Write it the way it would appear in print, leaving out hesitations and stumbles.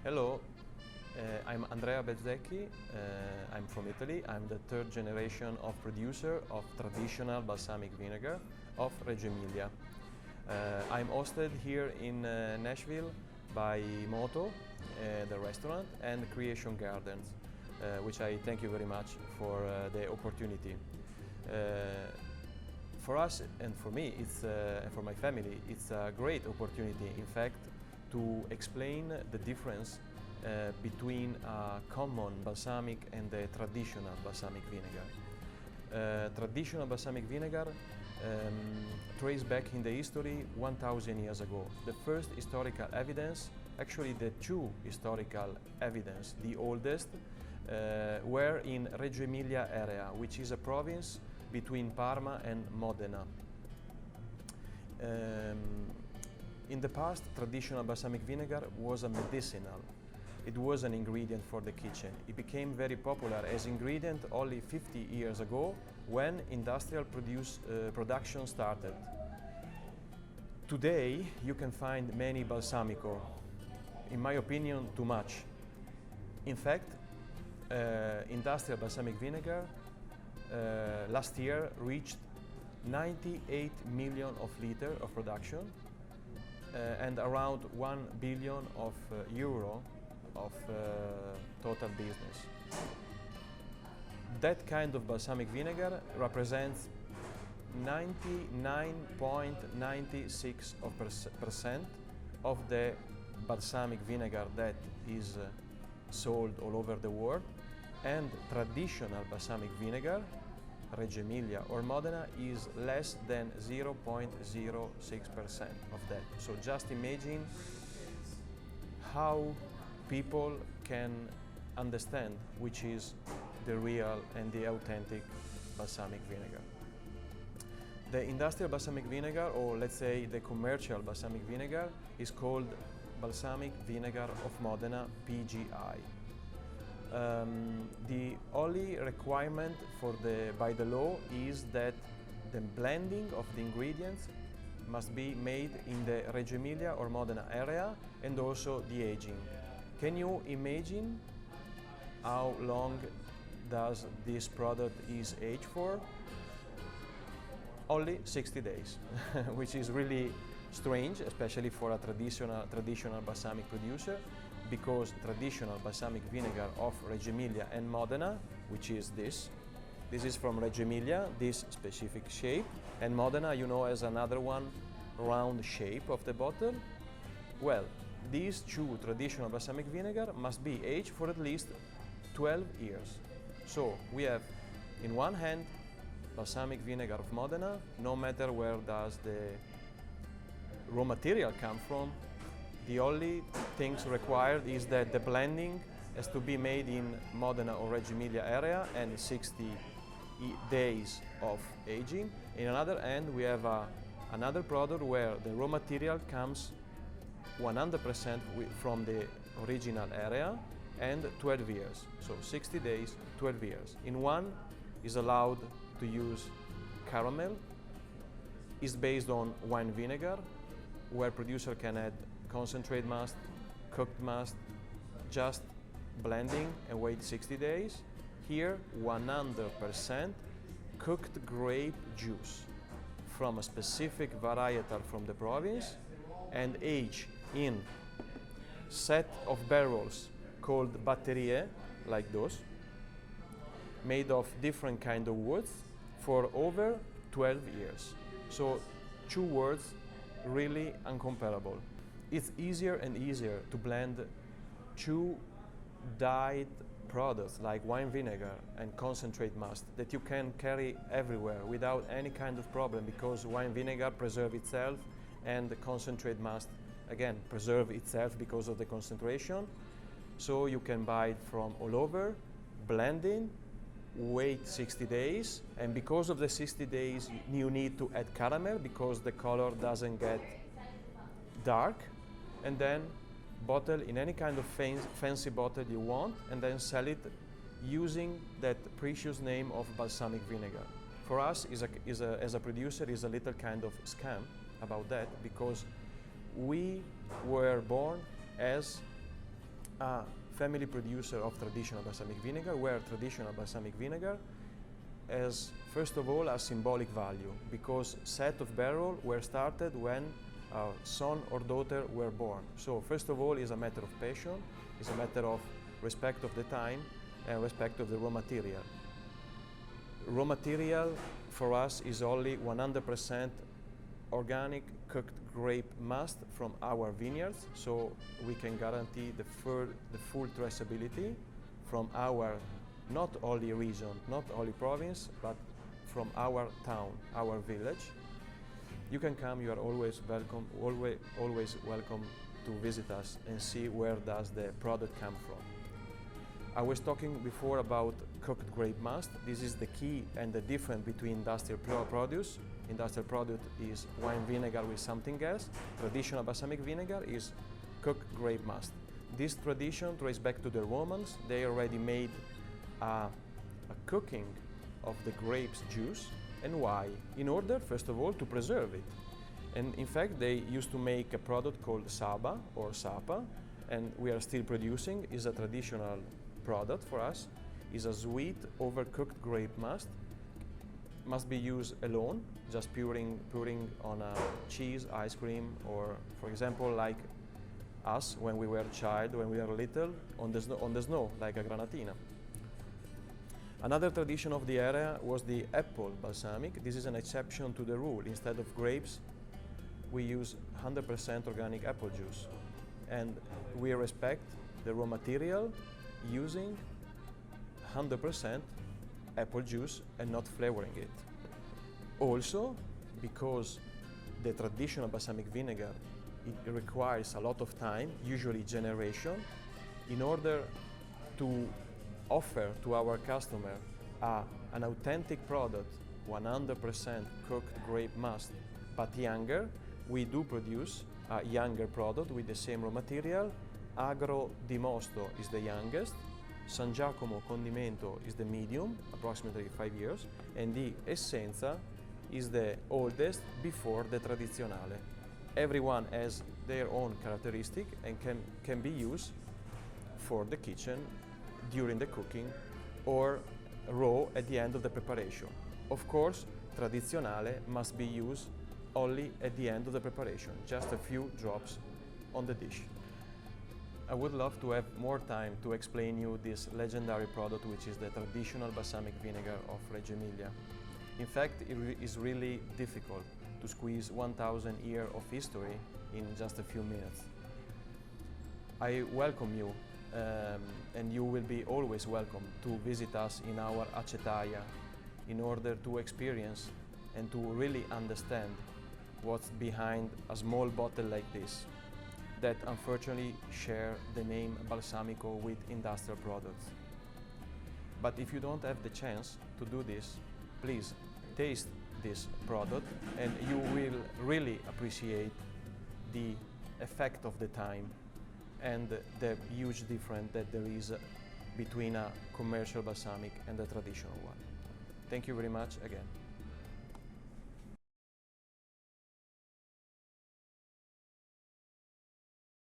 Hello, I'm Andrea Bozzacchi. I'm from Italy. I'm the third generation of producer of traditional balsamic vinegar of Reggio Emilia. I'm hosted here in Nashville by Moto, the restaurant, and Creation Gardens, which I thank you very much for the opportunity. For us and for me, and for my family, it's a great opportunity, in fact, to explain the difference between a common balsamic and the traditional balsamic vinegar. Traditional balsamic vinegar traces back in the history 1000 years ago. The first historical evidence, actually the two historical evidence, the oldest, were in Reggio Emilia area, which is a province between Parma and Modena. In the past, traditional balsamic vinegar was a medicinal. It was an ingredient for the kitchen. It became very popular as ingredient only 50 years ago when industrial production started. Today, you can find many balsamico. In my opinion, too much. In fact, industrial balsamic vinegar last year reached 98 million of liters of production and around 1 billion of euro of total business. That kind of balsamic vinegar represents 99.96% of the balsamic vinegar that is sold all over the world, and traditional balsamic vinegar, Reggio Emilia or Modena, is less than 0.06% of that. So just imagine how people can understand which is the real and the authentic balsamic vinegar. The industrial balsamic vinegar, or let's say the commercial balsamic vinegar, is called Balsamic Vinegar of Modena, PGI. The only requirement by the law is that the blending of the ingredients must be made in the Reggio Emilia or Modena area, and also the aging. Can you imagine how long does this product is aged for? Only 60 days, which is really strange, especially for a traditional balsamic producer, because traditional balsamic vinegar of Reggio Emilia and Modena, which is this is from Reggio Emilia, this specific shape, and Modena, you know, as another one, round shape of the bottle. Well, these two traditional balsamic vinegar must be aged for at least 12 years. So we have, in one hand, balsamic vinegar of Modena, no matter where does the raw material come from. The only things required is that the blending has to be made in Modena or Reggio Emilia area and 60 days of aging. In another hand, we have another product where the raw material comes 100% from the original area and 12 years. So 60 days, 12 years. In one is allowed to use caramel. It's based on wine vinegar, where producer can add concentrate must, cooked must, just blending and wait 60 days. Here, 100% cooked grape juice from a specific varietal from the province and aged in set of barrels called batterie, like those, made of different kind of woods for over 12 years. So two words, really incomparable. It's easier and easier to blend two dyed products like wine vinegar and concentrate must that you can carry everywhere without any kind of problem, because wine vinegar preserves itself and the concentrate must again preserve itself because of the concentration. So you can buy it from all over, blending, wait 60 days, and because of the 60 days you need to add caramel because the color doesn't get dark, and then bottle in any kind of fancy bottle you want, and then sell it using that precious name of balsamic vinegar. For us, as a producer, is a little kind of scam about that, because we were born as a family producer of traditional balsamic vinegar, where traditional balsamic vinegar has, first of all, a symbolic value, because set of barrel were started when our son or daughter were born. So first of all, it's a matter of passion, it's a matter of respect of the time and respect of the raw material. Raw material for us is only 100% organic cooked grape must from our vineyards, so we can guarantee the full traceability from our not only region, not only province, but from our town, our village. You can come, you are always welcome, always welcome to visit us and see where does the product come from. I was talking before about cooked grape must. This is the key and the difference between industrial produce. Industrial product is wine vinegar with something else. Traditional balsamic vinegar is cooked grape must. This tradition traces back to the Romans. They already made a cooking of the grapes juice. And why? In order, first of all, to preserve it. And in fact, they used to make a product called saba or sapa, and we are still producing. Is a traditional product for us. Is a sweet, overcooked grape must be used alone, just pouring on a cheese, ice cream, or for example, like us when we were a child, when we were little, on the snow, like a granatina. Another tradition of the area was the apple balsamic. This is an exception to the rule. Instead of grapes, we use 100% organic apple juice. And we respect the raw material using 100% apple juice and not flavoring it. Also, because the traditional balsamic vinegar, it requires a lot of time, usually generation, in order to offer to our customer an authentic product, 100% cooked grape must, but younger. We do produce a younger product with the same raw material. Agro di Mosto is the youngest. San Giacomo Condimento is the medium, approximately 5 years, and the Essenza is the oldest before the Tradizionale. Everyone has their own characteristic and can be used for the kitchen during the cooking or raw at the end of the preparation. Of course, Tradizionale must be used only at the end of the preparation, just a few drops on the dish. I would love to have more time to explain you this legendary product, which is the traditional balsamic vinegar of Reggio Emilia. In fact, it is really difficult to squeeze 1,000 years of history in just a few minutes. I welcome you, and you will be always welcome to visit us in our acetaia in order to experience and to really understand what's behind a small bottle like this that unfortunately share the name Balsamico with industrial products. But if you don't have the chance to do this, please taste this product and you will really appreciate the effect of the time and the huge difference that there is between a commercial balsamic and a traditional one. Thank you very much again.